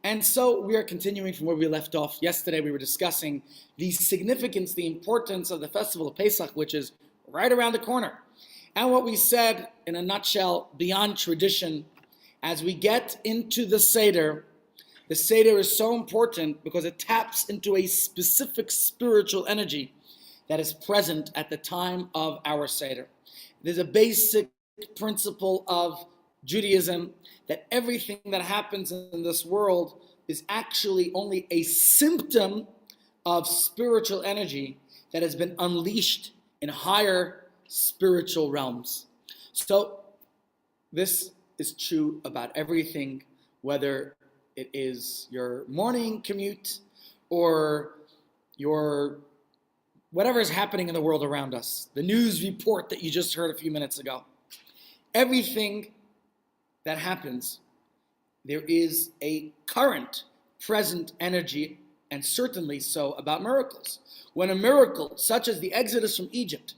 And so we are continuing from where we left off. Yesterday we were discussing the significance, the importance of the festival of Pesach, which is right around the corner. And what we said in a nutshell, beyond tradition, as we get into the Seder is so important because it taps into a specific spiritual energy that is present at the time of our Seder. There's a basic principle of Judaism that everything that happens in this world is actually only a symptom of spiritual energy that has been unleashed in higher spiritual realms. So this is true about everything, whether it is your morning commute or your whatever is happening in the world around us, the news report that you just heard a few minutes ago. Everything that happens, there is a current, present energy, and certainly so about miracles. When a miracle, such as the Exodus from Egypt,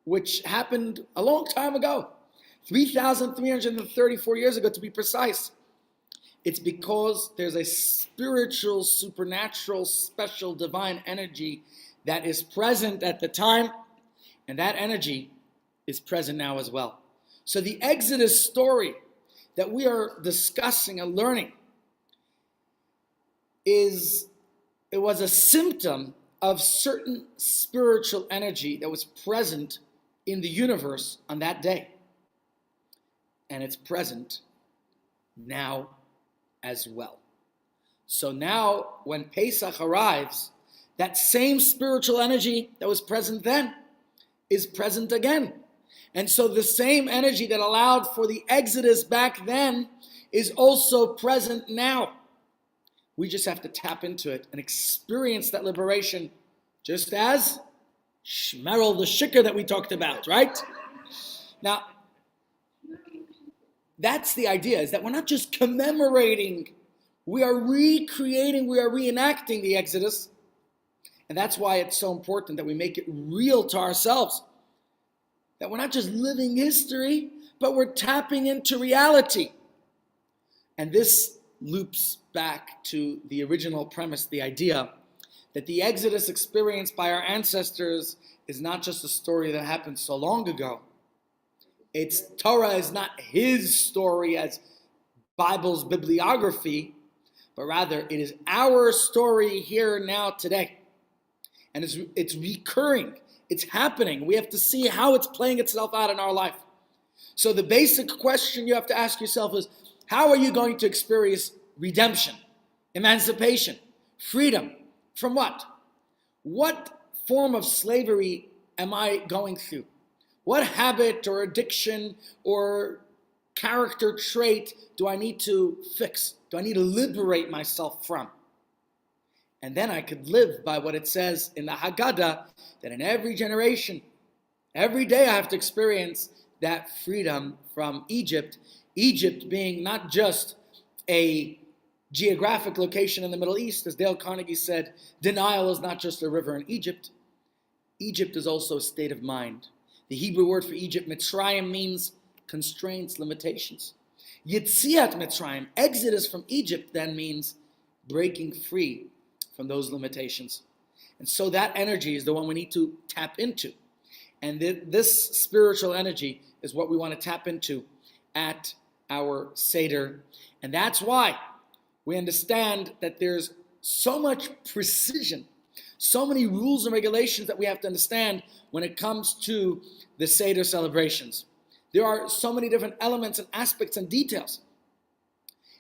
which happened a long time ago, 3,334 years ago to be precise, it's because there's a spiritual, supernatural, special, divine energy that is present at the time, and that energy is present now as well. So the Exodus story that we are discussing and learning was a symptom of certain spiritual energy that was present in the universe on that day. And it's present now as well. So now when Pesach arrives, that same spiritual energy that was present then is present again. And so the same energy that allowed for the Exodus back then is also present now. We just have to tap into it and experience that liberation, just as Shmerel, the shikar that we talked about, right? Now, that's the idea, is that we're not just commemorating, we are recreating, we are reenacting the Exodus. And that's why it's so important that we make it real to ourselves. That we're not just living history, but we're tapping into reality. And this loops back to the original premise, the idea that the Exodus experienced by our ancestors is not just a story that happened so long ago. Torah is not his story as Bible's bibliography, but rather it is our story here now today. And it's recurring. It's happening. We have to see how it's playing itself out in our life. So the basic question you have to ask yourself is, how are you going to experience redemption, emancipation, freedom? From what? What form of slavery am I going through? What habit or addiction or character trait do I need to fix? Do I need to liberate myself from? And then I could live by what it says in the Haggadah, that in every generation, every day I have to experience that freedom from Egypt. Egypt being not just a geographic location in the Middle East, as Dale Carnegie said, denial is not just a river in Egypt. Egypt is also a state of mind. The Hebrew word for Egypt, Mitzrayim, means constraints, limitations. Yetziat Mitzrayim, exodus from Egypt, then means breaking free from those limitations. And so that energy is the one we need to tap into. And this spiritual energy is what we want to tap into at our Seder. And that's why we understand that there's so much precision, so many rules and regulations that we have to understand when it comes to the Seder celebrations. There are so many different elements and aspects and details.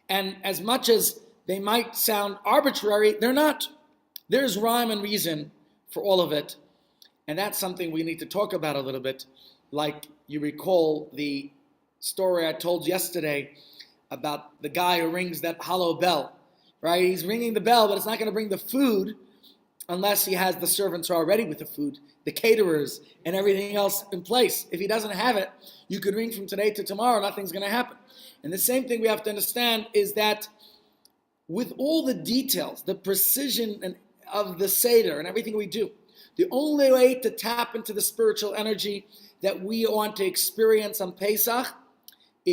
And as much as they might sound arbitrary, they're not. There's rhyme and reason for all of it. And that's something we need to talk about a little bit. Like you recall the story I told yesterday about the guy who rings that hollow bell, right? He's ringing the bell, but it's not going to bring the food unless he has the servants who are ready with the food, the caterers, and everything else in place. If he doesn't have it, you could ring from today to tomorrow, nothing's going to happen. And the same thing we have to understand is that with all the details, the precision of the Seder and everything we do, the only way to tap into the spiritual energy that we want to experience on Pesach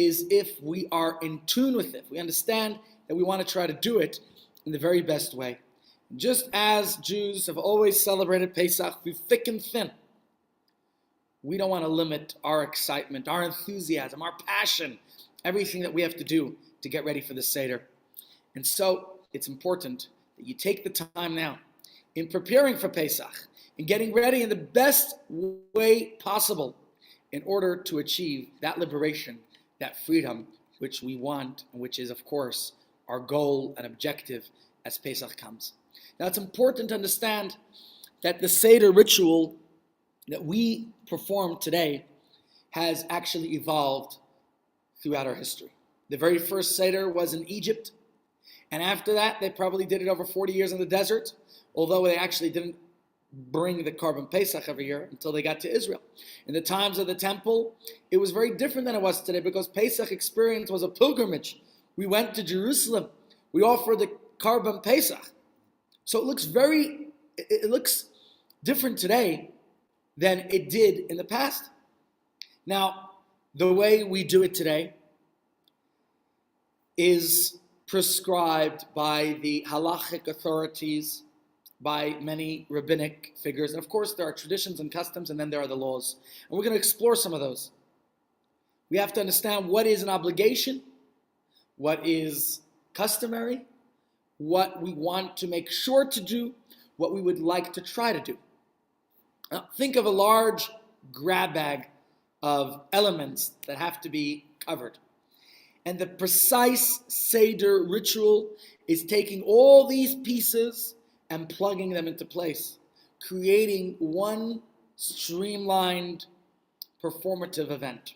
is if we are in tune with it. We understand that we want to try to do it in the very best way. Just as Jews have always celebrated Pesach through thick and thin, we don't want to limit our excitement, our enthusiasm, our passion, everything that we have to do to get ready for the Seder. And so it's important that you take the time now in preparing for Pesach and getting ready in the best way possible in order to achieve that liberation, that freedom which we want, and which is, of course, our goal and objective as Pesach comes. Now, it's important to understand that the Seder ritual that we perform today has actually evolved throughout our history. The very first Seder was in Egypt, and after that, they probably did it over 40 years in the desert, although they actually didn't bring the Korban Pesach every year until they got to Israel. In the times of the temple, it was very different than it was today because Pesach experience was a pilgrimage. We went to Jerusalem. We offered the Korban Pesach. So it looks different today than it did in the past. Now, the way we do it today is prescribed by the halachic authorities, by many rabbinic figures. And of course, there are traditions and customs, and then there are the laws. And we're going to explore some of those. We have to understand what is an obligation, what is customary, what we want to make sure to do, what we would like to try to do. Now, think of a large grab bag of elements that have to be covered. And the precise Seder ritual is taking all these pieces and plugging them into place, creating one streamlined performative event.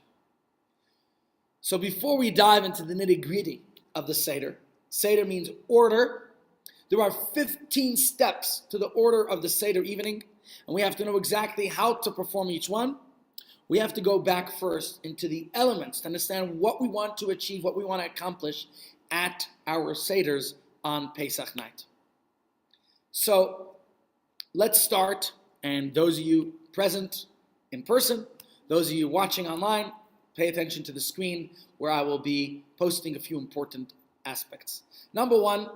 So before we dive into the nitty-gritty of the Seder, Seder means order. There are 15 steps to the order of the Seder evening, and we have to know exactly how to perform each one. We have to go back first into the elements to understand what we want to achieve, what we want to accomplish at our Seders on Pesach night. So let's start, and those of you present in person, those of you watching online, pay attention to the screen where I will be posting a few important aspects. Number one,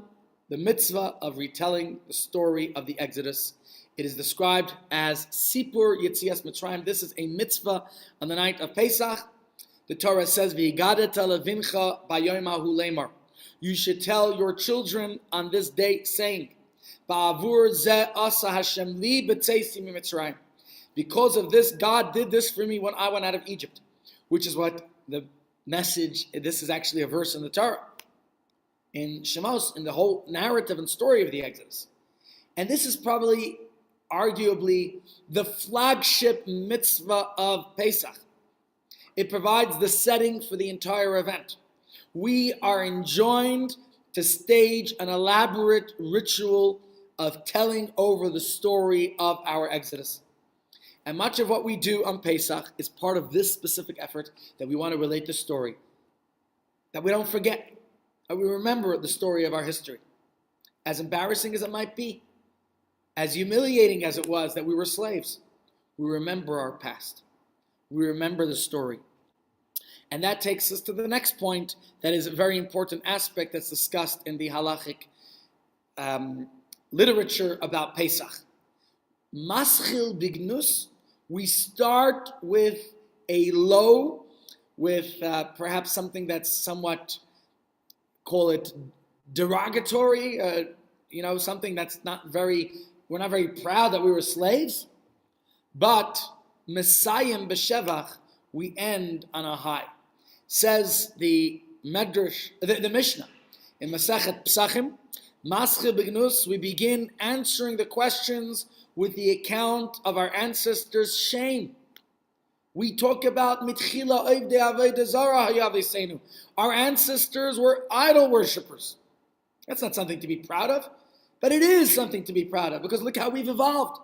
the mitzvah of retelling the story of the Exodus. It is described as Sipur Yetzias Mitzrayim. This is a mitzvah on the night of Pesach. The Torah says, "V'yigadet levincha bayom hahu lemar." You should tell your children on this day, saying, "Ba'avur ze asa Hashem li b'tzeisi mitzrayim." Because of this, God did this for me when I went out of Egypt, which is what the message. This is actually a verse in the Torah, in Shemos, in the whole narrative and story of the Exodus, and this is probably, arguably, the flagship mitzvah of Pesach. It provides the setting for the entire event. We are enjoined to stage an elaborate ritual of telling over the story of our Exodus. And much of what we do on Pesach is part of this specific effort, that we want to relate the story, that we don't forget, that we remember the story of our history. As embarrassing as it might be, as humiliating as it was that we were slaves, we remember our past. We remember the story. And that takes us to the next point that is a very important aspect that's discussed in the halachic literature about Pesach. Maschil bignus, we start with a low, with perhaps something that's somewhat, call it derogatory, something that's not very, we're not very proud that we were slaves, but Messiah b'shevach, we end on a high. Says the Medrash, the Mishnah, in Masechet Psachim, Maschil Bignus, we begin answering the questions with the account of our ancestors' shame. We talk about Mitchila Oivdei Avodah Zarah Hayavisenu. Our ancestors were idol worshippers. That's not something to be proud of, but it is something to be proud of, because look how we've evolved.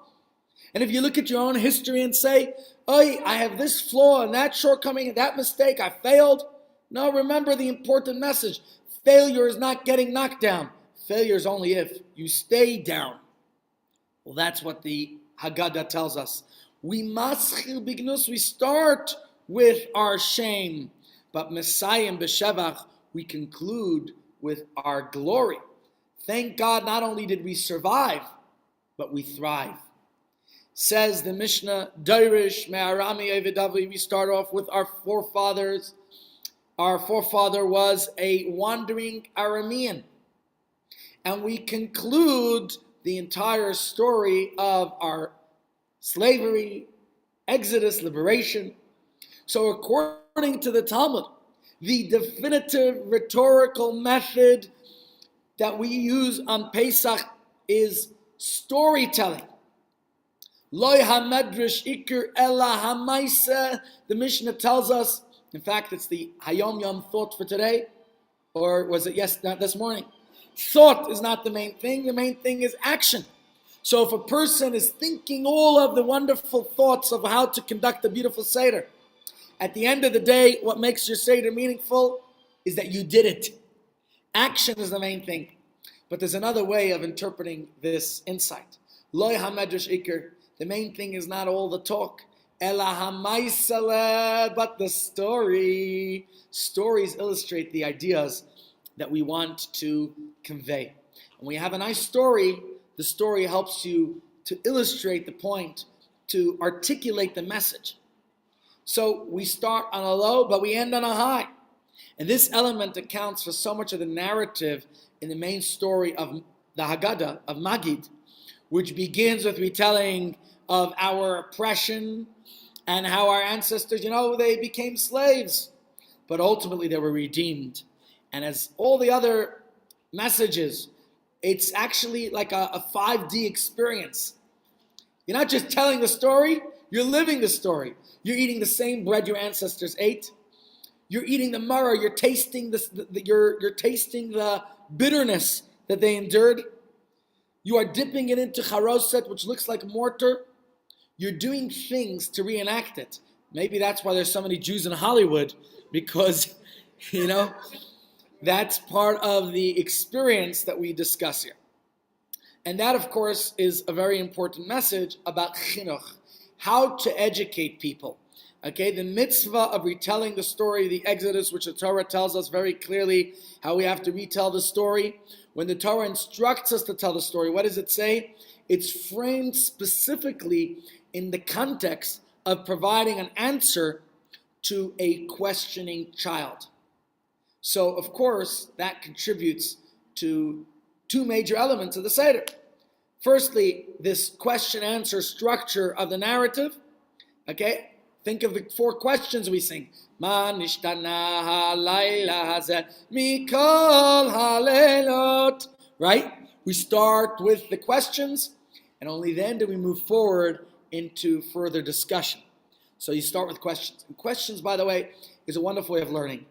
And if you look at your own history and say, "Oh, I have this flaw and that shortcoming and that mistake, I failed." No, remember the important message. Failure is not getting knocked down. Failure is only if you stay down. Well, that's what the Haggadah tells us. We maschil bignus, we start with our shame. But Messiah B'Shevach, we conclude with our glory. Thank God, not only did we survive, but we thrive. Says the Mishnah, Dairish Me'arami Evidavi, we start off with our forefathers. Our forefather was a wandering Aramean. And we conclude the entire story of our slavery, exodus, liberation. So according to the Talmud, the definitive rhetorical method that we use on Pesach is storytelling. Loi hamedrash ikir ella hamaisa. The Mishnah tells us, in fact, it's the Hayom Yom thought for today, or was it this morning? Thought is not the main thing. The main thing is action. So if a person is thinking all of the wonderful thoughts of how to conduct a beautiful Seder, at the end of the day, what makes your Seder meaningful is that you did it. Action is the main thing. But there's another way of interpreting this insight. Loi hamedrash ikir. The main thing is not all the talk. Ela hamaisele, but the story. Stories illustrate the ideas that we want to convey. When we have a nice story, the story helps you to illustrate the point, to articulate the message. So we start on a low, but we end on a high. And this element accounts for so much of the narrative in the main story of the Haggadah, of Magid, which begins with retelling of our oppression and how our ancestors, they became slaves, but ultimately they were redeemed. And as all the other messages, it's actually like a 5D experience. You're not just telling the story, you're living the story. You're eating the same bread your ancestors ate. You're eating the maror. You're tasting you're tasting the bitterness that they endured. You are dipping it into charoset, which looks like mortar. You're doing things to reenact it. Maybe that's why there's so many Jews in Hollywood, because, that's part of the experience that we discuss here. And that, of course, is a very important message about chinuch, how to educate people. Okay, the mitzvah of retelling the story of the Exodus, which the Torah tells us very clearly how we have to retell the story. When the Torah instructs us to tell the story, what does it say? It's framed specifically in the context of providing an answer to a questioning child. So, of course, that contributes to two major elements of the Seder. Firstly, this question-answer structure of the narrative. Okay, think of the 4 questions we sing. Ma nishtana halayla hazeh mikol halelot. Right? We start with the questions, and only then do we move forward into further discussion. So you start with questions. And questions, by the way, is a wonderful way of learning.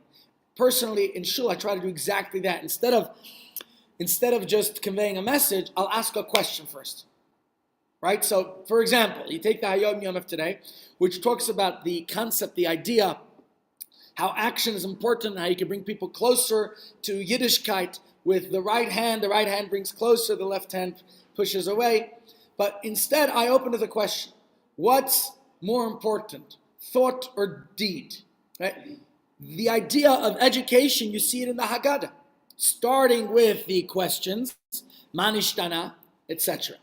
Personally, in shul, I try to do exactly that. Instead of just conveying a message, I'll ask a question first. Right? So, for example, you take the Hayom Yom of today, which talks about the concept, the idea, how action is important, how you can bring people closer to Yiddishkeit with the right hand. The right hand brings closer, the left hand pushes away. But instead, I open to the question, what's more important, thought or deed? Right? The idea of education, you see it in the Haggadah, starting with the questions, manishtana, etc.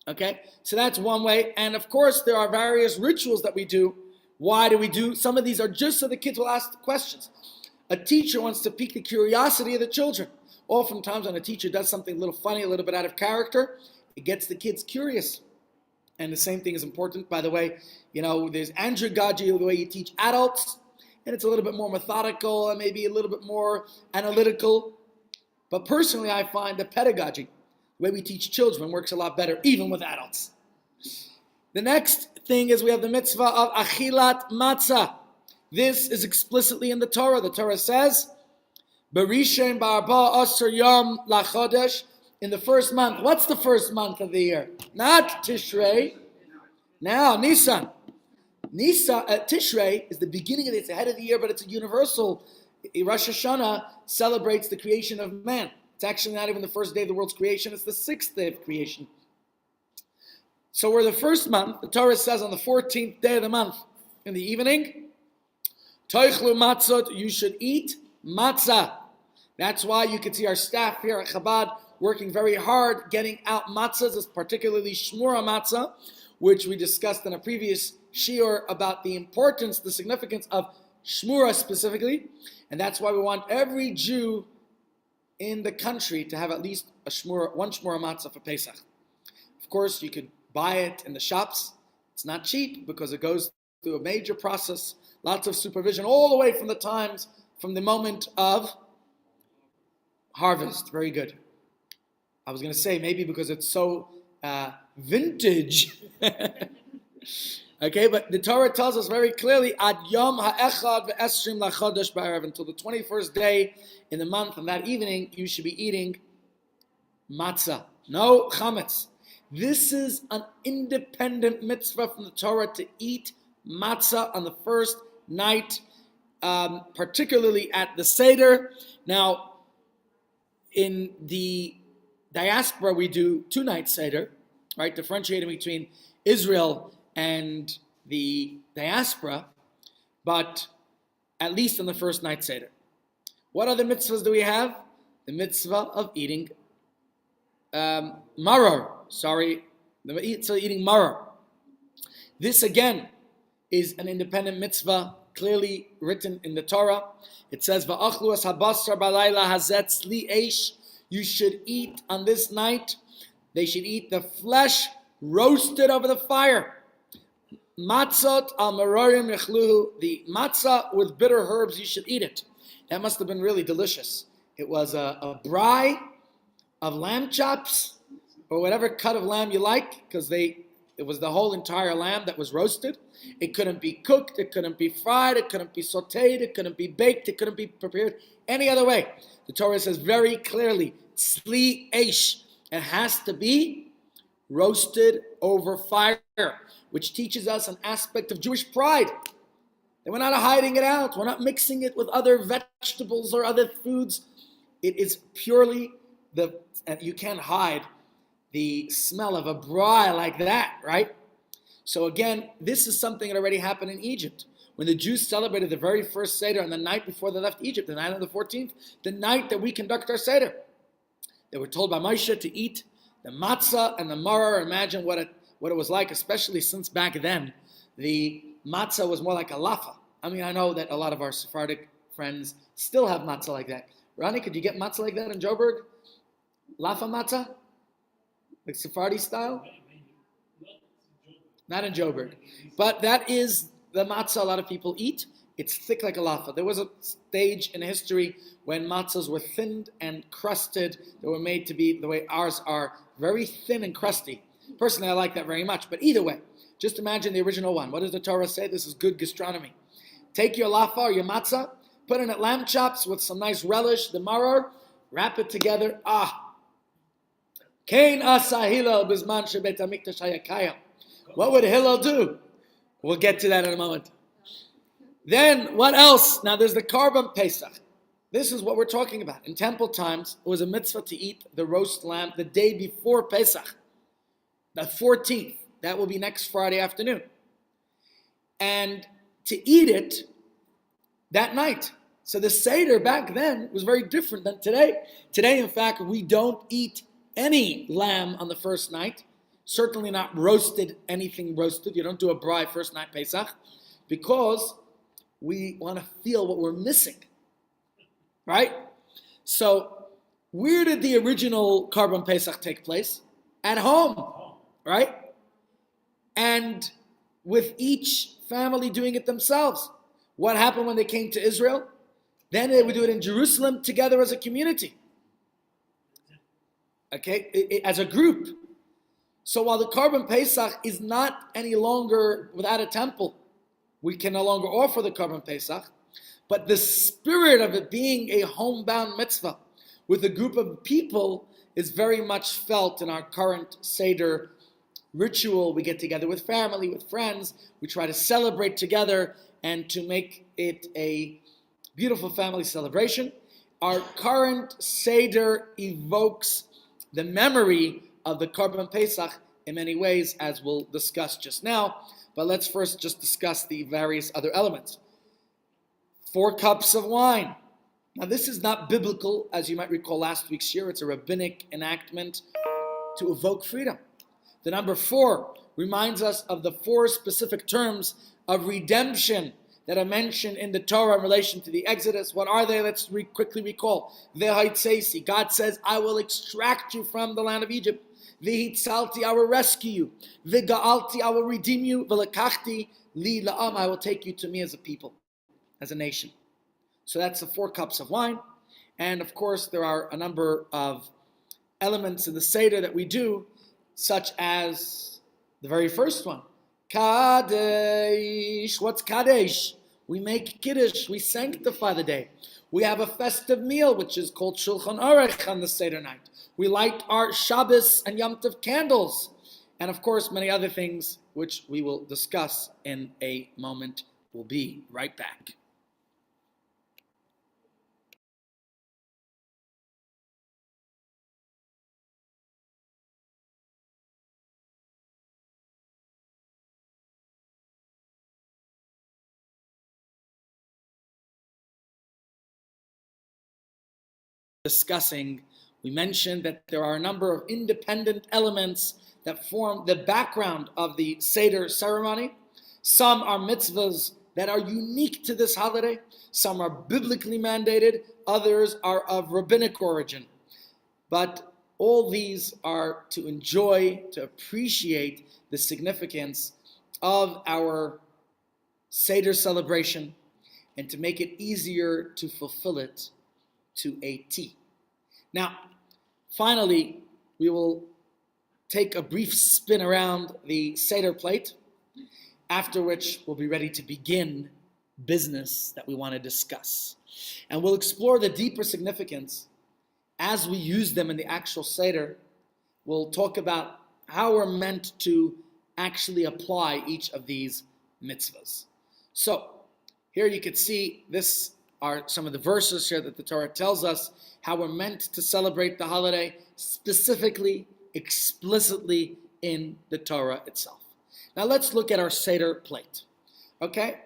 Okay, so that's one way. And of course, there are various rituals that we do. Why do we do? Some of these are just so the kids will ask the questions. A teacher wants to pique the curiosity of the children. Oftentimes, when a teacher does something a little funny, a little bit out of character, it gets the kids curious. And the same thing is important, by the way. There's andragogy, the way you teach adults, and it's a little bit more methodical and maybe a little bit more analytical. But personally, I find the pedagogy, the way we teach children, works a lot better, even with adults. The next thing is we have the mitzvah of achilat matzah. This is explicitly in the Torah. The Torah says, Berishem ba'arba asar yom lachodesh, in the first month. What's the first month of the year? Not Tishrei. Now, Nisan. Tishrei is the beginning of it. It's the head of the year, but it's a universal. Rosh Hashanah celebrates the creation of man. It's actually not even the first day of the world's creation. It's the 6th day of creation. So we're the first month. The Torah says on the 14th day of the month, in the evening, Toichlu matzot, you should eat matzah. That's why you can see our staff here at Chabad working very hard getting out matzahs, particularly shmura matzah, which we discussed in a previous shiur about the importance, the significance of shmura specifically. And that's why we want every Jew in the country to have at least one shmura matzah for Pesach. Of course, you could buy it in the shops. It's not cheap because it goes through a major process, lots of supervision, all the way from the moment of harvest. Very good. I was going to say maybe because it's so vintage. Okay, but the Torah tells us very clearly, Ad Yom Ha'echad Ve'esrim Lachodesh Ba'erev, until the 21st day in the month, and that evening you should be eating matzah. No chametz. This is an independent mitzvah from the Torah to eat matzah on the first night, particularly at the Seder. Now, in the diaspora, we do 2-night Seder, right? Differentiating between Israel and the diaspora, but at least on the first night Seder. What other mitzvahs do we have? The mitzvah of eating maror. Eating maror. This again is an independent mitzvah, clearly written in the Torah. It says, "Va'achlu as habasar balayla hazet tzli eish." You should eat on this night. They should eat the flesh roasted over the fire. Matzot al marorim yechluhu. The matzah with bitter herbs, you should eat it. That must have been really delicious. It was a braai of lamb chops, or whatever cut of lamb you like, because it was the whole entire lamb that was roasted. It couldn't be cooked, it couldn't be fried, it couldn't be sauteed, it couldn't be baked, it couldn't be prepared any other way. The Torah says very clearly, tzli eish. It has to be roasted over fire, which teaches us an aspect of Jewish pride. And we're not hiding it out. We're not mixing it with other vegetables or other foods. It is purely you can't hide the smell of a braai like that, right? So again, this is something that already happened in Egypt. When the Jews celebrated the very first Seder on the night before they left Egypt, the night of the 14th, the night that we conduct our Seder. They were told by Moshe to eat the matzah and the maror. Imagine what it was like, especially since back then, the matzah was more like a lafa. I mean, I know that a lot of our Sephardic friends still have matzah like that. Ronnie, could you get matzah like that in Joburg? Lafa matzah? Like Sephardi style? Not in Joburg. But that is the matzah a lot of people eat. It's thick like a lafa. There was a stage in history when matzahs were thinned and crusted. They were made to be the way ours are, very thin and crusty. Personally, I like that very much. But either way, just imagine the original one. What does the Torah say? This is good gastronomy. Take your lafa or your matzah, put in it lamb chops with some nice relish, the maror, wrap it together. Kain asa Hillel bizman shebet hamikdash hayakayim. What would Hillel do? We'll get to that in a moment. Then, what else? Now, there's the Karban Pesach. This is what we're talking about. In temple times, it was a mitzvah to eat the roast lamb the day before Pesach, the 14th. That will be next Friday afternoon. And to eat it that night. So the Seder back then was very different than today. Today, in fact, we don't eat any lamb on the first night. Certainly not anything roasted. You don't do a braai first night Pesach, because we want to feel what we're missing, right? So where did the original Karban Pesach take place? At home, right? And with each family doing it themselves. What happened when they came to Israel? Then they would do it in Jerusalem together as a community. Okay, as a group. So while the Karban Pesach is not any longer without a temple, we can no longer offer the Karban Pesach, but the spirit of it being a homebound mitzvah with a group of people is very much felt in our current Seder ritual. We get together with family, with friends, we try to celebrate together and to make it a beautiful family celebration. Our current Seder evokes the memory of the Karban Pesach in many ways, as we'll discuss just now. But let's first just discuss the various other elements. 4 cups of wine. Now, this is not biblical, as you might recall last week's year. It's a rabbinic enactment to evoke freedom. The number 4 reminds us of the 4 specific terms of redemption that are mentioned in the Torah in relation to the Exodus. What are they? Let's quickly recall. V'haitzesi, God says, I will extract you from the land of Egypt. V'hitzalti, I will rescue you. V'ga'alti, I will redeem you. V'lekachti li la'am, I will take you to me as a people, as a nation. So that's the 4 cups of wine. And of course, there are a number of elements in the Seder that we do, such as the very first one. Kadesh. What's Kadesh? We make Kiddush. We sanctify the day. We have a festive meal, which is called Shulchan Aruch on the Seder night. We light our Shabbos and Yom Tov candles. And of course, many other things, which we will discuss in a moment. We'll be right back. Discussing, we mentioned that there are a number of independent elements that form the background of the Seder ceremony. Some are mitzvahs that are unique to this holiday. Some are biblically mandated. Others are of rabbinic origin. But all these are to enjoy, to appreciate the significance of our Seder celebration and to make it easier to fulfill it to a T. Now, finally, we will take a brief spin around the Seder plate, after which we'll be ready to begin business that we want to discuss. And we'll explore the deeper significance as we use them in the actual Seder. We'll talk about how we're meant to actually apply each of these mitzvahs. So, here you can see this are some of the verses here that the Torah tells us how we're meant to celebrate the holiday, specifically, explicitly in the Torah itself. Now let's look at our Seder plate. Okay?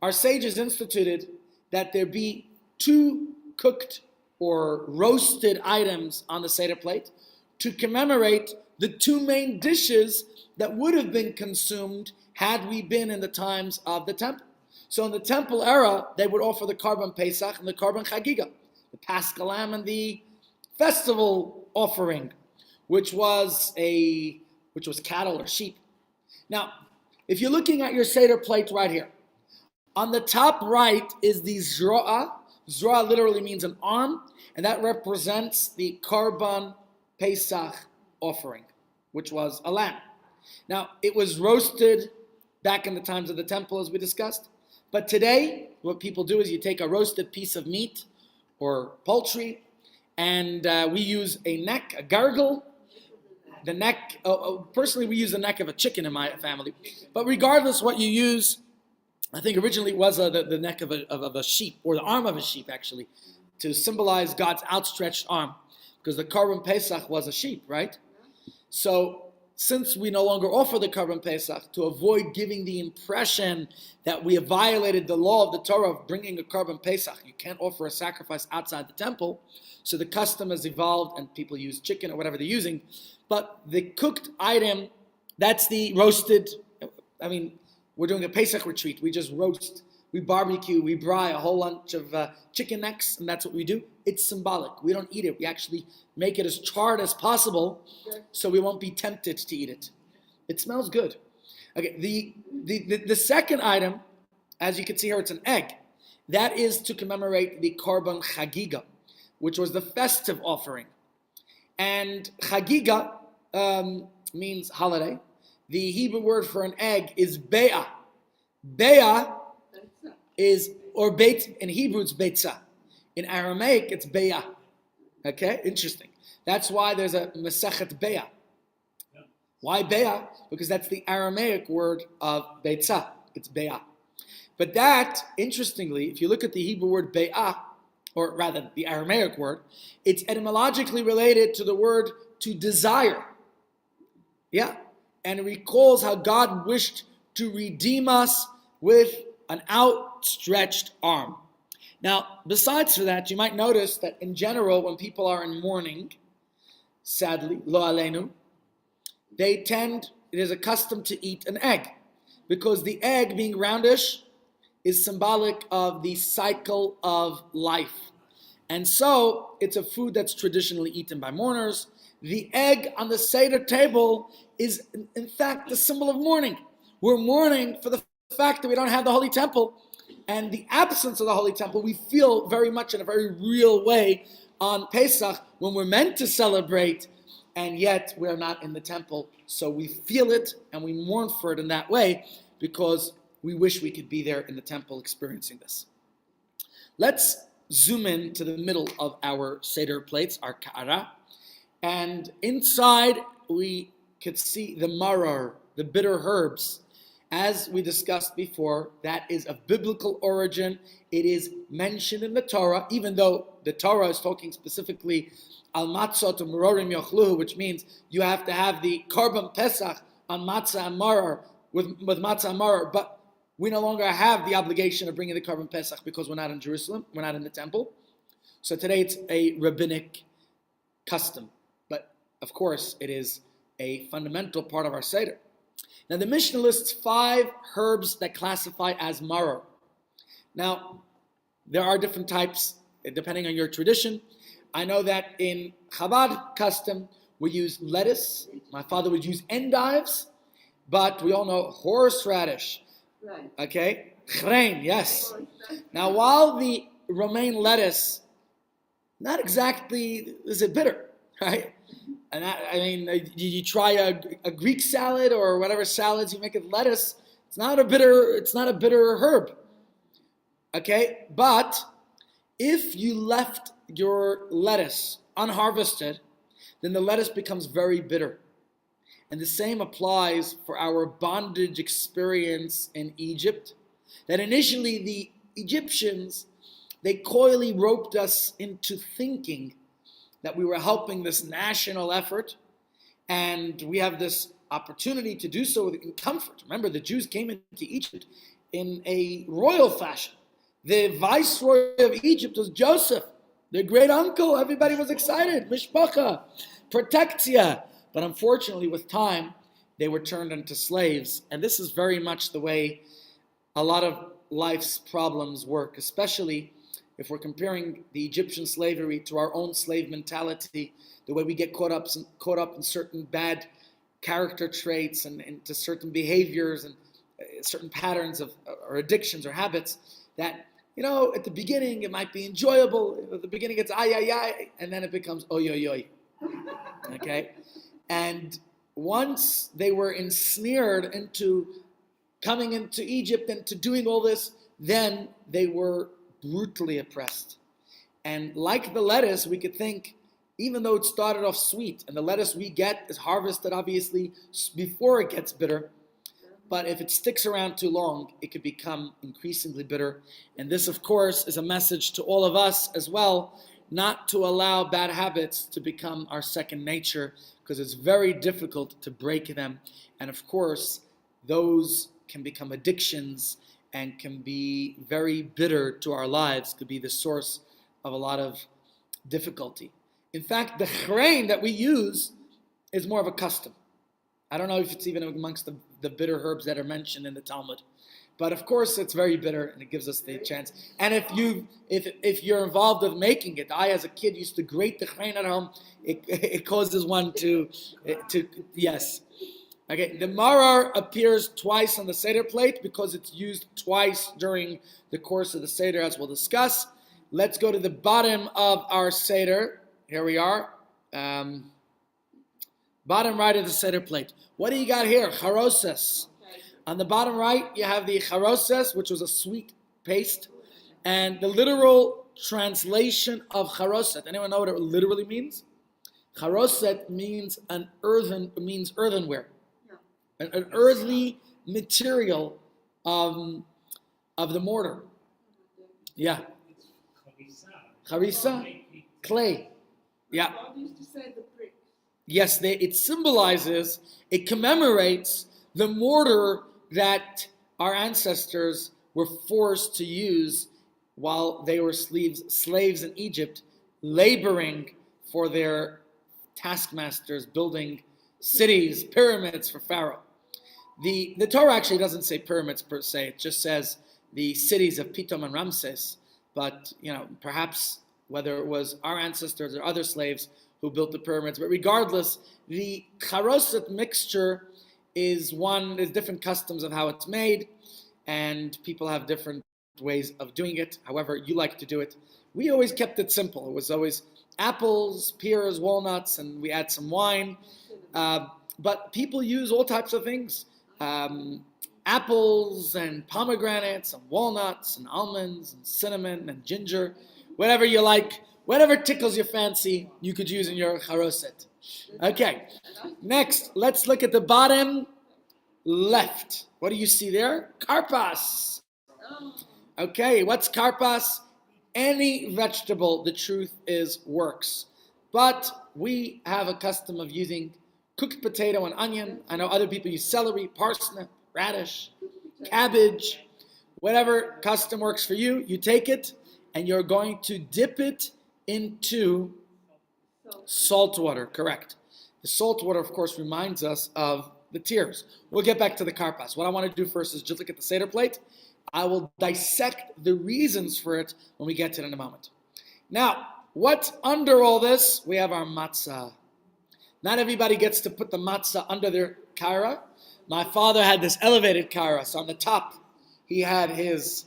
Our sages instituted that there be 2 cooked or roasted items on the Seder plate to commemorate the 2 main dishes that would have been consumed had we been in the times of the temple. So in the temple era, they would offer the Karban Pesach and the Karban Chagiga, the Paschal Lamb and the festival offering, which was cattle or sheep. Now, if you're looking at your Seder plate right here, on the top right is the Zroa. Zroa literally means an arm, and that represents the Karban Pesach offering, which was a lamb. Now, it was roasted back in the times of the temple, as we discussed. But today, what people do is you take a roasted piece of meat or poultry, and we use a neck, a gargle. The neck, personally we use the neck of a chicken in my family. But regardless what you use, I think originally it was the neck of a sheep, or the arm of a sheep actually, to symbolize God's outstretched arm. Because the Karban Pesach was a sheep, right? So, since we no longer offer the Karban Pesach, to avoid giving the impression that we have violated the law of the Torah of bringing a Karban Pesach, you can't offer a sacrifice outside the temple, so the custom has evolved and people use chicken or whatever they're using. But the cooked item, that's the roasted, we're doing a Pesach retreat, we just roast, we barbecue, we braai a whole bunch of chicken necks, and that's what we do. It's symbolic. We don't eat it. We actually make it as charred as possible so we won't be tempted to eat it. It smells good. Okay, the second item, as you can see here, it's an egg. That is to commemorate the Karban Chagiga, which was the festive offering. And Chagiga means holiday. The Hebrew word for an egg is be'ah. Be'ah is, or beit, in Hebrew it's beitzah. In Aramaic it's be'ah. Okay, interesting. That's why there's a Masechet be'ah. Yeah. Why be'ah? Because that's the Aramaic word of beitzah. It's be'ah. But that, interestingly, if you look at the Hebrew word be'ah, or rather the Aramaic word, it's etymologically related to the word to desire. Yeah, and it recalls how God wished to redeem us with an outstretched arm. Now, besides for that, you might notice that in general, when people are in mourning, sadly, lo aleinu, it is accustomed to eat an egg. Because the egg, being roundish, is symbolic of the cycle of life. And so, it's a food that's traditionally eaten by mourners. The egg on the Seder table is, in fact, the symbol of mourning. We're mourning for the fact that we don't have the Holy Temple. And the absence of the Holy Temple, we feel very much in a very real way on Pesach, when we're meant to celebrate, and yet we're not in the temple. So we feel it and we mourn for it in that way because we wish we could be there in the temple experiencing this. Let's zoom in to the middle of our Seder plates, our ka'ara. And inside we could see the marar, the bitter herbs. As we discussed before, that is of biblical origin. It is mentioned in the Torah, even though the Torah is talking specifically al matzot u'merorim yochluhu, which means you have to have the korban pesach on matzah and maror, with matzah and maror, but we no longer have the obligation of bringing the korban pesach because we're not in Jerusalem, we're not in the temple. So today it's a rabbinic custom, but of course it is a fundamental part of our Seder. Now the Mishnah lists 5 herbs that classify as maror. Now, there are different types depending on your tradition. I know that in Chabad custom, we use lettuce. My father would use endives, but we all know horseradish. Right. Okay? Chrein, yes. Now, while the romaine lettuce, not exactly, is it bitter, right? And you try a Greek salad or whatever salads you make with lettuce, it's not a bitter herb. Okay? But if you left your lettuce unharvested, then the lettuce becomes very bitter. And the same applies for our bondage experience in Egypt. That initially the Egyptians, they coyly roped us into thinking that we were helping this national effort, and we have this opportunity to do so in comfort. Remember, the Jews came into Egypt in a royal fashion. The viceroy of Egypt was Joseph, their great uncle. Everybody was excited. Mishpacha, protectia. But unfortunately, with time, they were turned into slaves. And this is very much the way a lot of life's problems work, especially if we're comparing the Egyptian slavery to our own slave mentality, the way we get caught up in certain bad character traits and into certain behaviors and certain patterns of or addictions or habits that, at the beginning it might be enjoyable. At the beginning it's ay, ay, ay, and then it becomes oy, oy, oy. Okay? And once they were ensnared into coming into Egypt and to doing all this, then they were brutally oppressed. And like the lettuce, we could think, even though it started off sweet, and the lettuce we get is harvested obviously before it gets bitter, but if it sticks around too long, it could become increasingly bitter. And this, of course, is a message to all of us as well, not to allow bad habits to become our second nature, because it's very difficult to break them. And of course, those can become addictions and can be very bitter to our lives, could be the source of a lot of difficulty. In fact, the chrein that we use is more of a custom. I don't know if it's even amongst the bitter herbs that are mentioned in the Talmud. But of course, it's very bitter, and it gives us the chance. And if you're involved with making it, I as a kid used to grate the chrein at home. It causes one to yes. Okay, the marar appears twice on the Seder plate because it's used twice during the course of the Seder, as we'll discuss. Let's go to the bottom of our Seder. Here we are. Bottom right of the Seder plate. What do you got here? Charoses. Okay. On the bottom right, you have the charoses, which was a sweet paste. And the literal translation of charoset. Anyone know what it literally means? Charoset means earthenware. An earthly material of the mortar. Yeah. Charisa. Clay. Yeah. Yes, it symbolizes, it commemorates the mortar that our ancestors were forced to use while they were slaves in Egypt, laboring for their taskmasters, building cities, pyramids for Pharaoh. The Torah actually doesn't say pyramids per se; it just says the cities of Pitom and Ramses. But perhaps whether it was our ancestors or other slaves who built the pyramids, but regardless, the charoset mixture is there's different customs of how it's made, and people have different ways of doing it. However you like to do it. We always kept it simple. It was always apples, pears, walnuts, and we add some wine. But people use all types of things. Apples and pomegranates and walnuts and almonds and cinnamon and ginger. Whatever you like, whatever tickles your fancy, you could use in your charoset. Okay, next, let's look at the bottom left. What do you see there? Karpas. Okay, what's karpas? Any vegetable, the truth is, works. But we have a custom of using cooked potato and onion. I know other people use celery, parsnip, radish, cabbage. Whatever custom works for you, you take it and you're going to dip it into salt water. Correct. The salt water, of course, reminds us of the tears. We'll get back to the karpas. What I want to do first is just look at the Seder plate. I will dissect the reasons for it when we get to it in a moment. Now, what's under all this? We have our matzah. Not everybody gets to put the matzah under their kara. My father had this elevated kara, so on the top he had his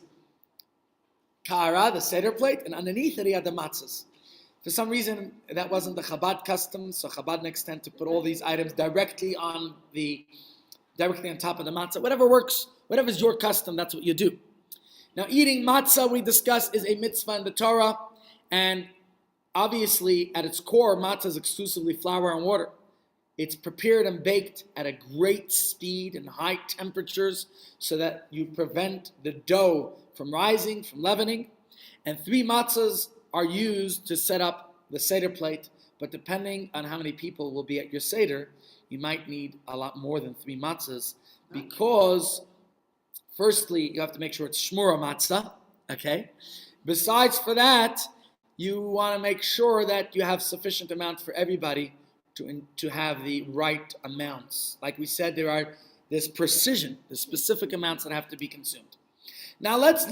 kara, the Seder plate, and underneath it he had the matzahs. For some reason, that wasn't the Chabad custom, so Chabadniks tend to put all these items directly on top of the matzah. Whatever works, whatever's your custom, that's what you do. Now, eating matzah, we discussed, is a mitzvah in the Torah, and obviously, at its core, matzah is exclusively flour and water. It's prepared and baked at a great speed and high temperatures so that you prevent the dough from rising, from leavening. And 3 matzahs are used to set up the Seder plate, but depending on how many people will be at your Seder, you might need a lot more than 3 matzahs because, firstly, you have to make sure it's shmura matzah, okay? Besides for that, you want to make sure that you have sufficient amount for everybody to have the right amounts. Like we said, there's precision, there's specific amounts that have to be consumed. Now let's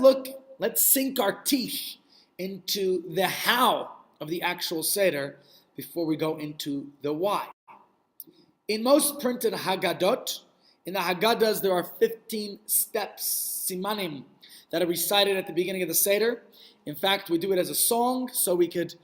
sink our teeth into the how of the actual Seder before we go into the why. In most printed Haggadot, in the Haggadahs there are 15 steps, simanim, that are recited at the beginning of the Seder. In fact, we do it as a song, so we could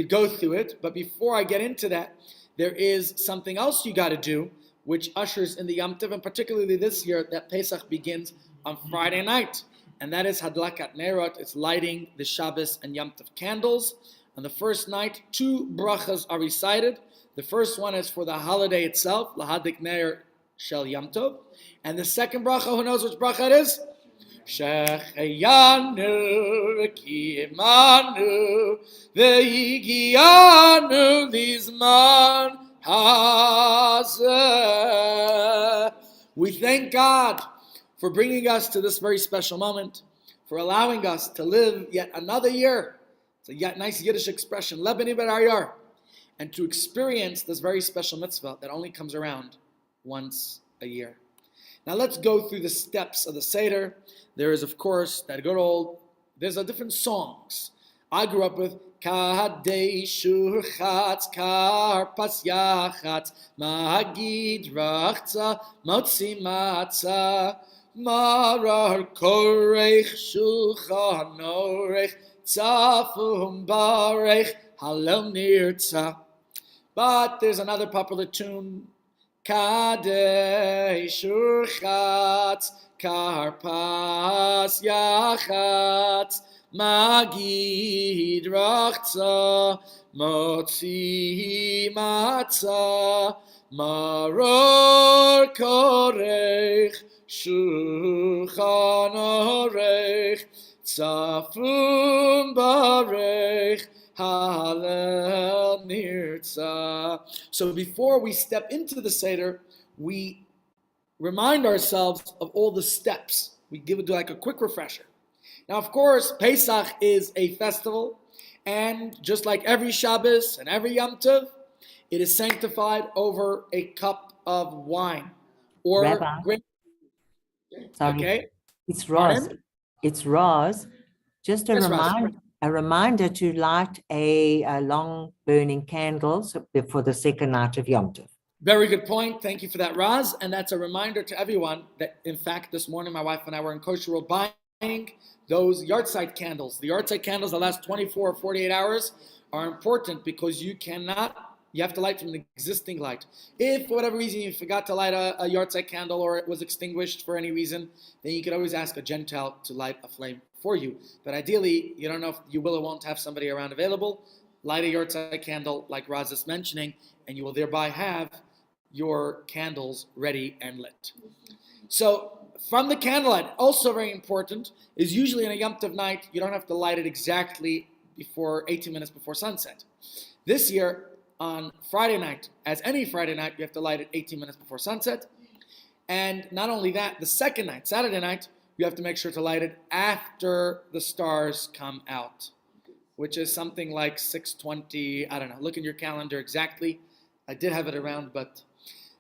go through it. But before I get into that, there is something else you got to do, which ushers in the Yom Tov, and particularly this year, that Pesach begins on Friday night. And that is Hadlakat Nerot. It's lighting the Shabbos and Yom Tov candles. On the first night, 2 brachas are recited. The first one is for the holiday itself, Lahadik Ner Shel Yom Tov. And the second bracha, who knows which bracha it is? Shecheyanu v'kiyemanu v'higiyanu lizman hazeh. We thank God for bringing us to this very special moment, for allowing us to live yet another year. It's a yet nice Yiddish expression, lebeni berayar, and to experience this very special mitzvah that only comes around once a year. Now let's go through the steps of the Seder. There is, of course, there's different songs. I grew up with Kadei Shurchatz Karpas Yachatz Magid Rachza Motzi Matza Marar Korech Shulchan Orech Tzafum Barech Halel Nirtza. But there's another popular tune. Kadei Shurchatz Karpas Yachatz Magid Rachza Motzi Matza Maror Korech Shulchan Orech Tzafum Barech Halel Nirtza. So before we step into the Seder, we remind ourselves of all the steps. We give it like a quick refresher. Now, of course, Pesach is a festival, and just like every Shabbos and every Yom Tov, it is sanctified over a cup of wine or Rabbi, grape. sorry, Okay, it's Roz. pardon? It's Roz. Just Yes, Raz. a reminder to light a long burning candle for the second night of Yom Tov. Very good point. Thank you for that, Raz. And that's a reminder to everyone that, in fact, this morning my wife and I were in Kosher World buying those yahrzeit candles. The yahrzeit candles, the last 24 or 48 hours, are important because you have to light from the existing light. If for whatever reason you forgot to light a yahrzeit candle or it was extinguished for any reason, then you could always ask a Gentile to light a flame for you. But ideally, you don't know if you will or won't have somebody around available. Light a yahrzeit candle like Raz is mentioning, and you will thereby have your candles ready and lit. So from the candlelight, also very important, is usually on a Yom Tov night, you don't have to light it exactly before 18 minutes before sunset. This year, on Friday night, as any Friday night, you have to light it 18 minutes before sunset. And not only that, the second night, Saturday night, you have to make sure to light it after the stars come out, which is something like 6:20, I don't know, look in your calendar exactly. I did have it around, but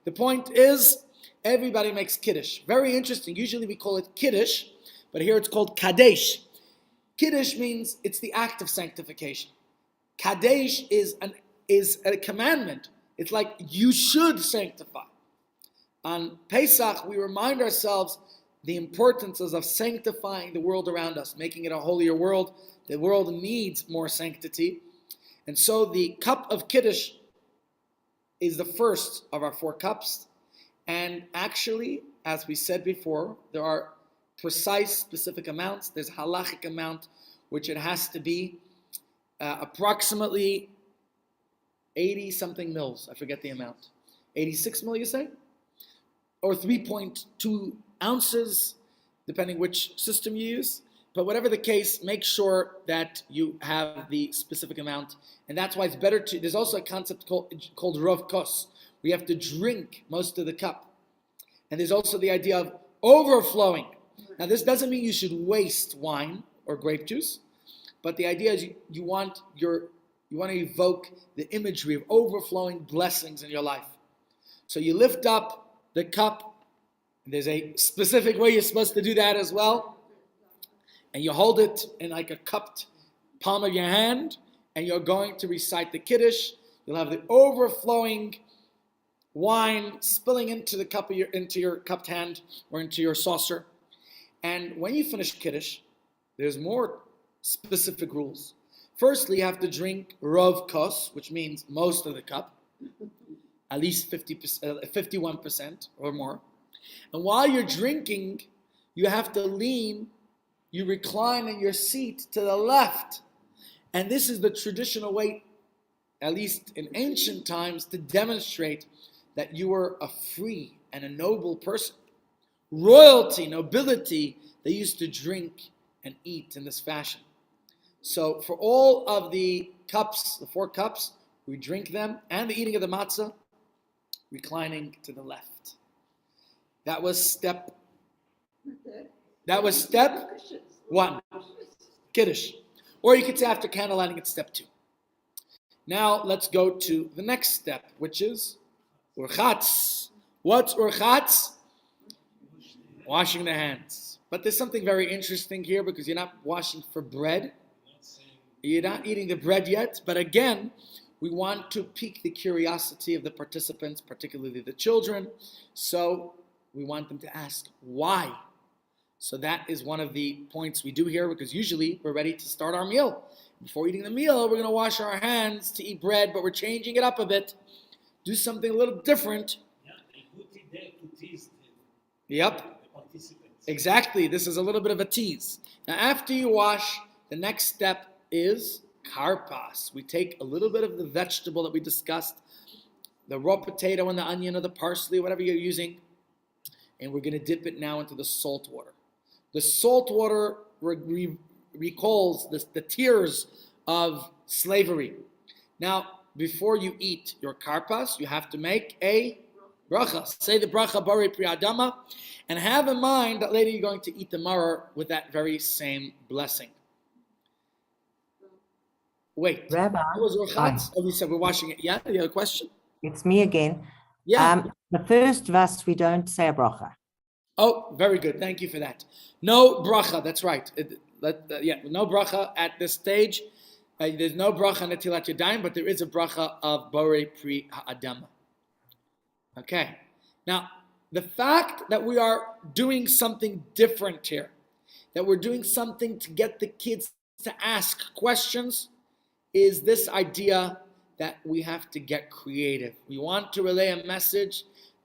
the point is, everybody makes Kiddush. Very interesting. Usually we call it Kiddush, but here it's called Kadesh. Kiddush means it's the act of sanctification. Kadesh is a commandment. It's like you should sanctify. On Pesach, we remind ourselves the importances of sanctifying the world around us, making it a holier world. The world needs more sanctity. And so the cup of Kiddush is the first of our 4 cups. And actually, as we said before, there are precise, specific amounts. There's a halachic amount, which it has to be approximately 80-something mils. I forget the amount. 86 mil, you say? Or 3.2 ounces, depending which system you use. But whatever the case, make sure that you have the specific amount. And that's why it's better to, there's also a concept called Rav Kos. We have to drink most of the cup. And there's also the idea of overflowing. Now this doesn't mean you should waste wine or grape juice, but the idea is you want to evoke the imagery of overflowing blessings in your life. So you lift up the cup. There's a specific way you're supposed to do that as well. And you hold it in like a cupped palm of your hand, and you're going to recite the Kiddush. You'll have the overflowing wine spilling into the cup of into your cupped hand or into your saucer. And when you finish Kiddush, there's more specific rules. Firstly, you have to drink Rov Kos, which means most of the cup, at least 51% or more. And while you're drinking, you have to you recline in your seat to the left. And this is the traditional way, at least in ancient times, to demonstrate that you were a free and a noble person. Royalty, nobility, they used to drink and eat in this fashion. So for all of the cups, the 4 cups, we drink them, and the eating of the matzah, reclining to the left. That was step 1, Kiddush. Or you could say after candle lighting, it's step 2. Now let's go to the next step, which is Urchatz. What's Urchatz? Washing the hands. But there's something very interesting here because you're not washing for bread. You're not eating the bread yet. But again, we want to pique the curiosity of the participants, particularly the children. So we want them to ask, why? So that is one of the points we do here, because usually we're ready to start our meal. Before eating the meal, we're going to wash our hands to eat bread, but we're changing it up a bit. Do something a little different. Yep. Exactly. This is a little bit of a tease. Now, after you wash, the next step is karpas. We take a little bit of the vegetable that we discussed, the raw potato and the onion or the parsley, whatever you're using, and we're going to dip it now into the salt water. The salt water recalls the tears of slavery. Now, before you eat your karpas, you have to make a Bracha. Say the bracha Borei Pri Adama, and have in mind that later you're going to eat the maror with that very same blessing. Wait. Rabbi, What was Rachatz? Oh, we said we're washing it. Yeah, you have a question? it's me again. Yeah. The first verse, we don't say a bracha. Oh, very good. Thank you for that. No bracha. That's right. No bracha at this stage. There's no bracha netilat yadayim, but there is a bracha of borei pri ha'adama. Okay. Now, the fact that we are doing something different here, that we're doing something to get the kids to ask questions, is this idea that we have to get creative. We want to relay a message.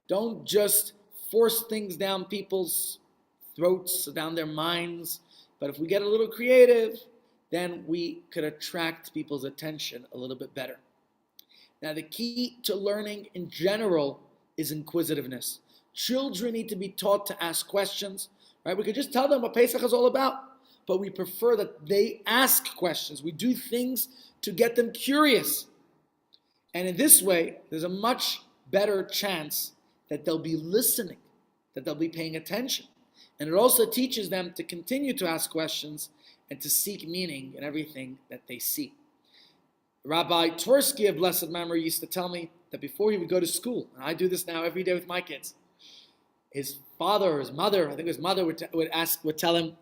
Don't just force things down people's throats, down their minds. But if we get a little creative, then we could attract people's attention a little bit better. Now, the key to learning in general is inquisitiveness. Children need to be taught to ask questions, right? We could just tell them what Pesach is all about, but we prefer that they ask questions. We do things to get them curious. And in this way, there's a much better chance that they'll be listening, that they'll be paying attention. And it also teaches them to continue to ask questions and to seek meaning in everything that they see. Rabbi Tversky of blessed memory used to tell me that before he would go to school, and I do this now every day with my kids, his father or his mother, I think his mother would tell him,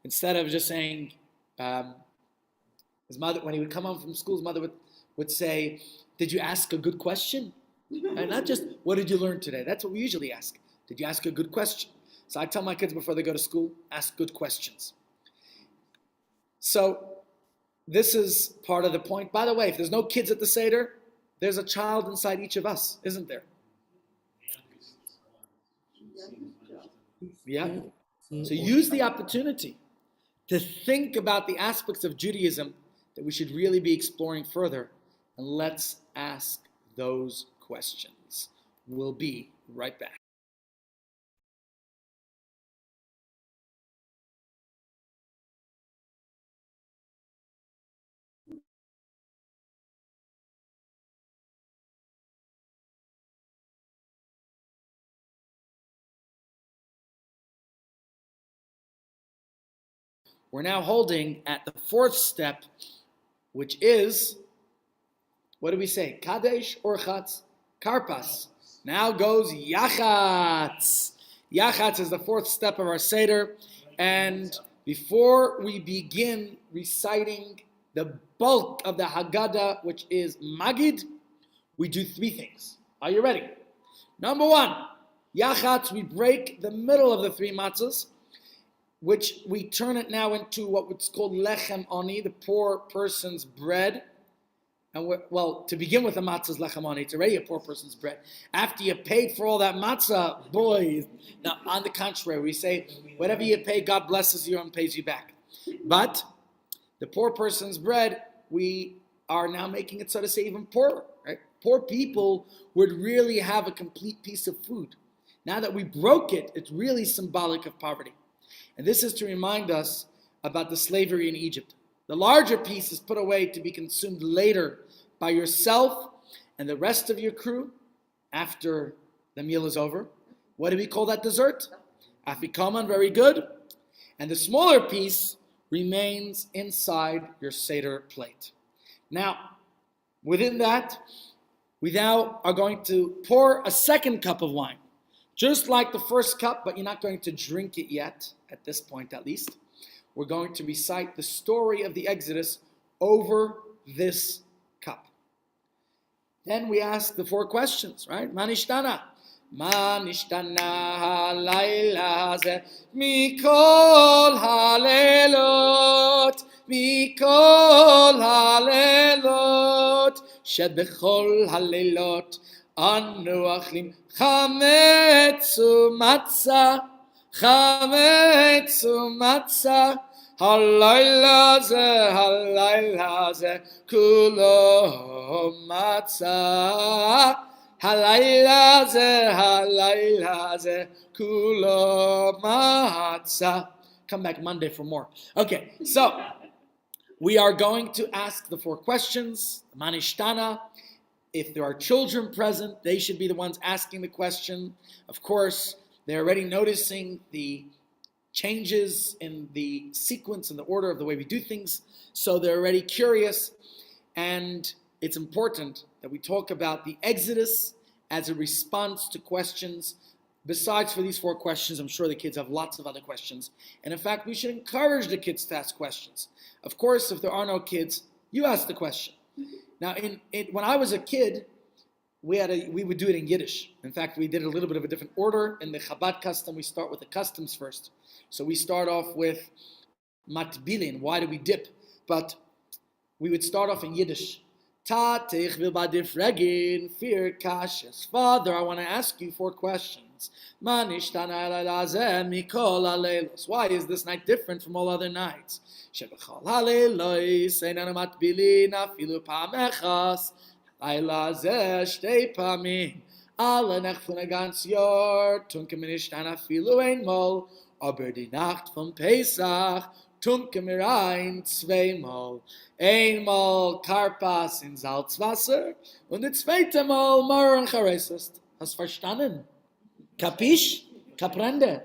instead of just saying, his mother, when he would come home from school, his mother would say, "Did you ask a good question?" And not just, "What did you learn today?" That's what we usually ask. Did you ask a good question? So I tell my kids before they go to school, ask good questions. So this is part of the point. By the way, if there's no kids at the Seder, there's a child inside each of us, isn't there? Yeah. So use the opportunity to think about the aspects of Judaism that we should really be exploring further, and let's ask those questions. We'll be right back. We're now holding at the fourth step, which is, what do we say? Kadesh or Chatz? Karpas. Now goes Yachatz. Yachatz is the fourth step of our Seder. And before we begin reciting the bulk of the Haggadah, which is Magid, we do three things. Are you ready? Number one, Yachatz, we break the middle of the three matzahs, which we turn it now into what's called lechem ani, the poor person's bread. And to begin with, the matzah is lechem ani. It's already a poor person's bread. After you paid for all that matzah, boy. Now, on the contrary, we say, whatever you pay, God blesses you and pays you back. But the poor person's bread, we are now making it, so to say, even poorer. Right? Poor people would really have a complete piece of food. Now that we broke it, it's really symbolic of poverty. And this is to remind us about the slavery in Egypt. The larger piece is put away to be consumed later by yourself and the rest of your crew after the meal is over. What do we call that dessert? Afikoman, very good. And the smaller piece remains inside your Seder plate. Now, within that, we now are going to pour a second cup of wine. Just like the first cup, but you're not going to drink it yet, at this point at least. We're going to recite the story of the Exodus over this cup. Then we ask the four questions, right? Manishtana. Manishtana halayla ze mikol halelot, mikol halelot, shed bechol halelot, anu achlim chametz umatzah, chametz umatzah, halayla ze, kulo matzah, halayla ze, kulo matzah. Come back Monday for more. Okay, so we are going to ask the four questions, manishtana, If there are children present, they should be the ones asking the question. Of course, they're already noticing the changes in the sequence and the order of the way we do things, so they're already curious. And it's important that we talk about the Exodus as a response to questions. Besides for these 4 questions, I'm sure the kids have lots of other questions. And in fact, we should encourage the kids to ask questions. Of course, if there are no kids, you ask the question. Now, when I was a kid, we would do it in Yiddish. In fact, we did a little bit of a different order. In the Chabad custom, we start with the customs first. So we start off with matbilin. Why do we dip? But we would start off in Yiddish. Tate, ich will bei dir fragen, 4 kashes. Father, I want to ask you 4 questions. Why is this night different from all other nights? Leila ze shtei pamim alle nacht von a ganz Jahr tunke mir nicht an a viel einmal aber die Nacht von Pesach tunke mir ein zweimal einmal Karpas in Salzwasser und das zweite Mal Morgen Charesest. Hast verstanden? Kapisch? Kaprende?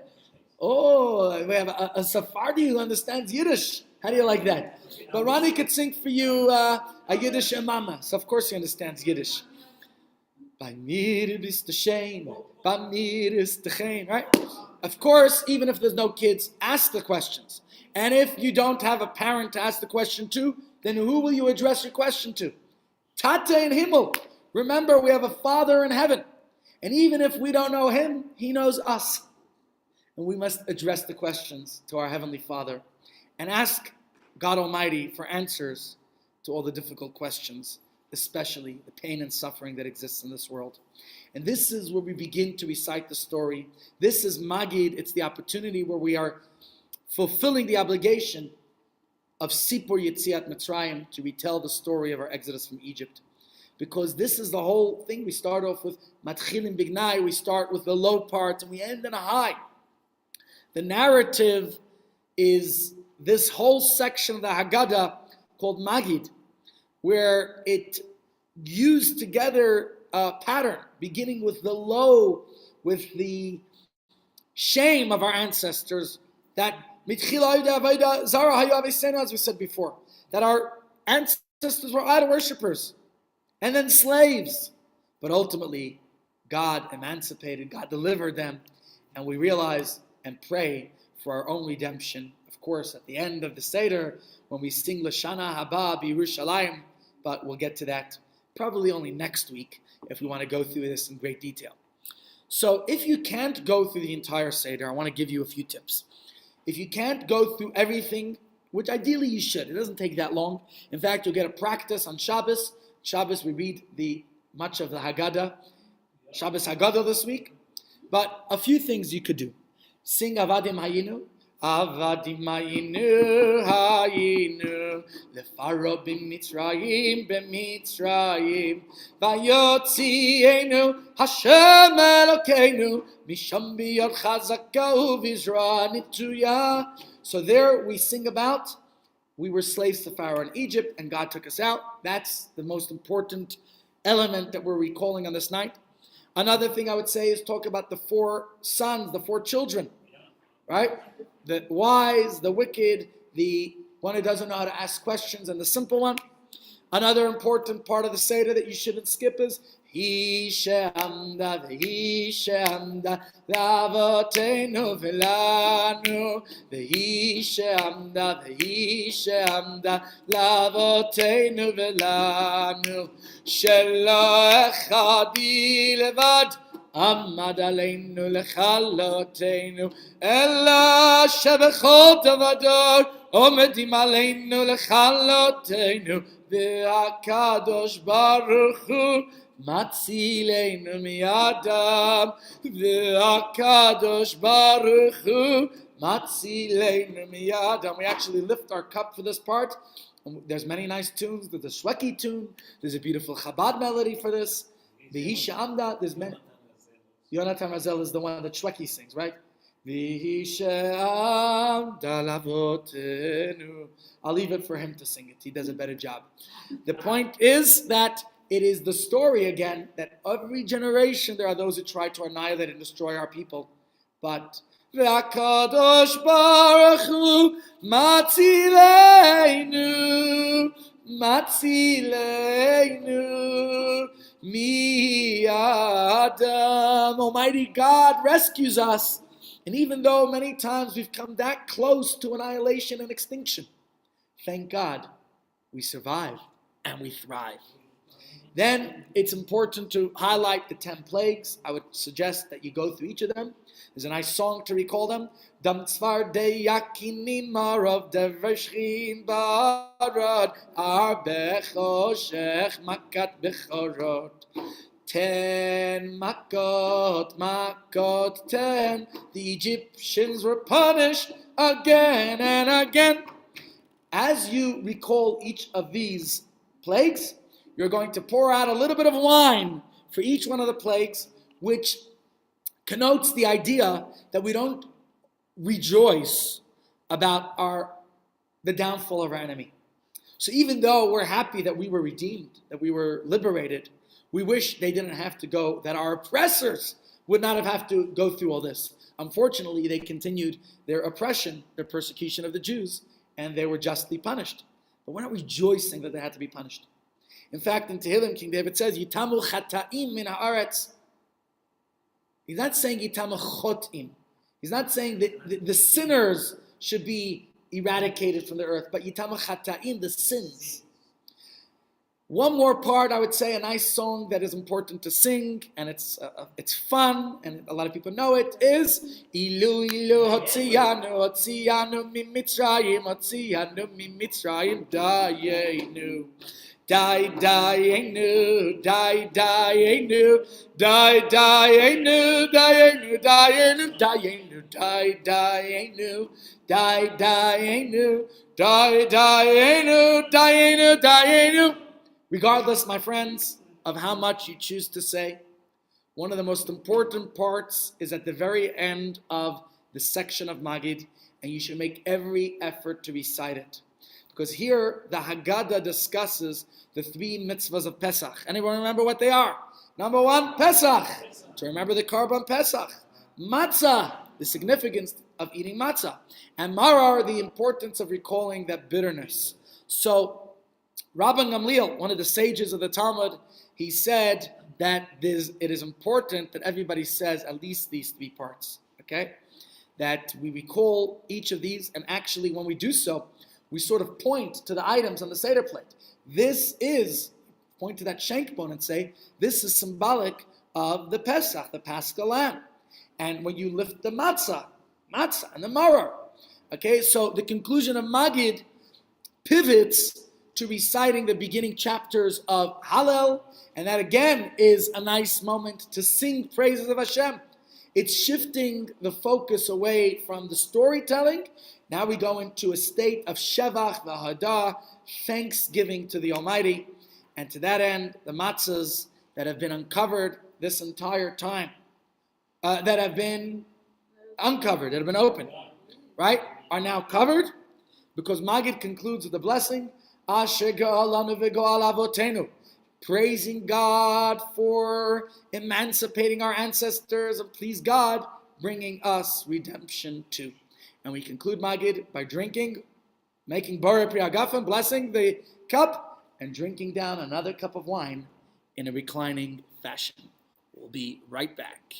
Oh, we have a Sephardi who understands Yiddish. How do you like that? But Ronnie could sing for you a Yiddish mama, so of course he understands Yiddish. Bei mir bist du schön, bei mir ist du schön, right? Of course, even if there's no kids, ask the questions. And if you don't have a parent to ask the question to, then who will you address your question to? Tate in Himmel. Remember, we have a Father in heaven. And even if we don't know him, he knows us. And we must address the questions to our Heavenly Father and ask God Almighty for answers to all the difficult questions, especially the pain and suffering that exists in this world. And this is where we begin to recite the story. This is Magid. It's the opportunity where we are fulfilling the obligation of Sipur Yetziat Mitzrayim to retell the story of our exodus from Egypt. Because this is the whole thing. We start off with Matchilim Bignai, we start with the low parts, and we end in a high. The narrative is this whole section of the Haggadah called Magid, where it used together a pattern, beginning with the low, with the shame of our ancestors, that as we said before, that our ancestors were idol worshippers, and then slaves. But ultimately, God emancipated, God delivered them, and we realize and pray for our own redemption. Of course, at the end of the Seder, when we sing Lashana Haba B'Yerushalayim, but we'll get to that probably only next week if we want to go through this in great detail. So if you can't go through the entire Seder, I want to give you a few tips. If you can't go through everything, which ideally you should, it doesn't take that long. In fact, you'll get a practice on Shabbos. Shabbos, we read much of the Haggadah. Shabbos Haggadah this week. But a few things you could do. Sing Avadim Hayinu. Avadim Hayinu, Hayinu. Lefaro b'Mitzrayim, b'Mitzrayim. Vayotzienu, Hashem Elokeinu. Misham biyod chazaka uvizra nituya. So there we sing about, we were slaves to Pharaoh in Egypt and God took us out. That's the most important element that we're recalling on this night. Another thing I would say is talk about the 4 sons, the 4 children, right? The wise, the wicked, the one who doesn't know how to ask questions, and the simple one. Another important part of the Seder that you shouldn't skip is He she'amda l'avoteinu v'lanu. He she'amda l'avoteinu v'lanu. Shelo echadi levad עמד עלינו לכלותנו, אלא שבכל דבר עומדים עלינו לכלותנו, והקדוש ברוך הוא מצילנו מידם, והקדוש ברוך הוא מצילנו מידם. We actually lift our cup for this part. There's many nice tunes. There's a Shweki tune. There's a beautiful Chabad melody for this. The Hisha Amda. There's many. Yonatan Razel is the one that Shweki sings, right? I'll leave it for him to sing it. He does a better job. The point is that it is the story again that every generation there are those who try to annihilate and destroy our people. But V'akadosh Baruch Hu Matzileinu Mi Adam. Almighty God rescues us. And even though many times we've come that close to annihilation and extinction, thank God we survive and we thrive. Then it's important to highlight the 10 plagues. I would suggest that you go through each of them. There's a nice song to recall them. Dam tzvar de yakinin marov devreshchin barad arbechoshech makat bechorot. 10 makot, 10. The Egyptians were punished again and again. As you recall each of these plagues, you're going to pour out a little bit of wine for each one of the plagues, which connotes the idea that we don't rejoice about the downfall of our enemy. So even though we're happy that we were redeemed, that we were liberated, we wish they didn't have to go, that our oppressors would not have to go through all this. Unfortunately, they continued their oppression, their persecution of the Jews, and they were justly punished. But we're not rejoicing that they had to be punished. In fact, in Tehillim, King David says, Yitamu chata'im min ha'aretz. He's not saying Yitamu chotim. He's not saying that the sinners should be eradicated from the earth, but Yitamu chata'im, the sins. One more part, I would say, a nice song that is important to sing, and it's fun, and a lot of people know it, is Ilu Ilu Hotziyanu Mi Mitzrayim Dayenu Dayenu Dayenu Dayenu Dayenu Dayenu Dayenu Dayenu Dayenu Dayenu Dayenu Dayenu. Regardless, my friends, of how much you choose to say, one of the most important parts is at the very end of the section of Magid, and you should make every effort to recite it. Because here, the Haggadah discusses the 3 mitzvahs of Pesach. Anyone remember what they are? Number 1, Pesach. To remember the Karban Pesach. Matzah, the significance of eating matzah. And Marar, the importance of recalling that bitterness. So, Rabban Gamliel, one of the sages of the Talmud, he said that it is important that everybody says at least these 3 parts, okay? That we recall each of these, and actually when we do so, we sort of point to the items on the Seder plate. Point to that shank bone and say, this is symbolic of the Pesach, the Paschal Lamb. And when you lift the matzah and the maror, okay? So the conclusion of Magid pivots to reciting the beginning chapters of Hallel, and that again is a nice moment to sing praises of Hashem. It's shifting the focus away from the storytelling. Now we go into a state of Shevach v'Hadah, thanksgiving to the Almighty, and to that end, the matzahs that have been uncovered this entire time, that have been opened, right, are now covered, because Magid concludes with the blessing, Asher ga'alanu v'go'al avotenu, praising God for emancipating our ancestors, and please God, bringing us redemption too. And we conclude Magid by drinking, making Borei Pri Hagafen, blessing the cup, and drinking down another cup of wine in a reclining fashion. We'll be right back.